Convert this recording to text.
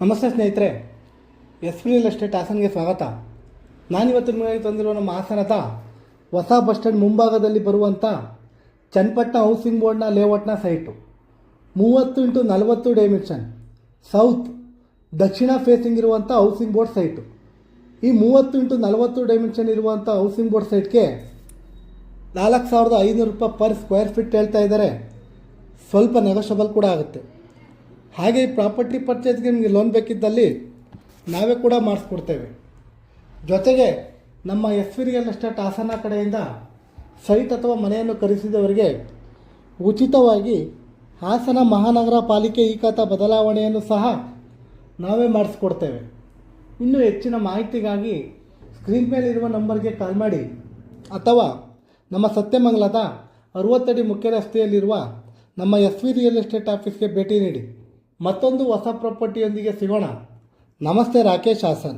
ನಮಸ್ತೆ ಸ್ನೇಹಿತರೆ, real estate ಹಾಸನ್ಗೆ ಸ್ವಾಗತ. ನಾನಿವತ್ತು ನಿಮಗೆ ತಂದಿರುವ ನಮ್ಮ ಹಾಸನದ ಹೊಸ ಬಸ್ ಸ್ಟ್ಯಾಂಡ್ ಮುಂಭಾಗದಲ್ಲಿ ಬರುವಂಥ ಚನ್ನಪಟ್ಟಣ ಹೌಸಿಂಗ್ ಬೋರ್ಡ್ನ ಲೇಔಟ್ನ ಸೈಟು 30x40 ಡೈಮೆನ್ಷನ್ ಸೌತ್ ದಕ್ಷಿಣ ಫೇಸಿಂಗ್ ಇರುವಂಥ ಹೌಸಿಂಗ್ ಬೋರ್ಡ್ ಸೈಟು. ಈ 30x40 ಡೈಮೆನ್ಷನ್ ಇರುವಂಥ ಹೌಸಿಂಗ್ ಬೋರ್ಡ್ ಸೈಟ್ಗೆ 4,500 ರೂಪಾಯಿ ಪರ್ ಸ್ಕ್ವೇರ್ ಫೀಟ್ ಹೇಳ್ತಾ ಇದ್ದಾರೆ. ಸ್ವಲ್ಪ ನೆಗೋಷಿಯಬಲ್ ಕೂಡ ಆಗುತ್ತೆ. ಹಾಗೆ ಈ ಪ್ರಾಪರ್ಟಿ ಪರ್ಚೇಸ್ಗೆ ನಿಮಗೆ ಲೋನ್ ಬೇಕಿದ್ದಲ್ಲಿ ನಾವೇ ಕೂಡ ಮಾಡಿಸ್ಕೊಡ್ತೇವೆ. ಜೊತೆಗೆ ನಮ್ಮ ರಿಯಲ್ ಎಸ್ಟೇಟ್ ಹಾಸನ ಕಡೆಯಿಂದ ಸೈಟ್ ಅಥವಾ ಮನೆಯನ್ನು ಖರೀದಿಸಿದವರಿಗೆ ಉಚಿತವಾಗಿ ಹಾಸನ ಮಹಾನಗರ ಪಾಲಿಕೆ ಈ ಖಾತಾ ಬದಲಾವಣೆಯನ್ನು ಸಹ ನಾವೇ ಮಾಡಿಸ್ಕೊಡ್ತೇವೆ. ಇನ್ನೂ ಹೆಚ್ಚಿನ ಮಾಹಿತಿಗಾಗಿ ಸ್ಕ್ರೀನ್ ಮೇಲಿರುವ ನಂಬರ್ಗೆ ಕಾಲ್ ಮಾಡಿ ಅಥವಾ ನಮ್ಮ ಸತ್ಯಮಂಗಲದ 60 ಅಡಿ ಮುಖ್ಯ ರಸ್ತೆಯಲ್ಲಿರುವ ನಮ್ಮ ರಿಯಲ್ ಎಸ್ಟೇಟ್ ಆಫೀಸ್ಗೆ ಭೇಟಿ ನೀಡಿ. ಮತ್ತೊಂದು ಹೊಸ ಪ್ರಾಪರ್ಟಿಯೊಂದಿಗೆ ಸಿಗೋಣ. ನಮಸ್ತೆ, ರಾಕೇಶ್, ಹಾಸನ್.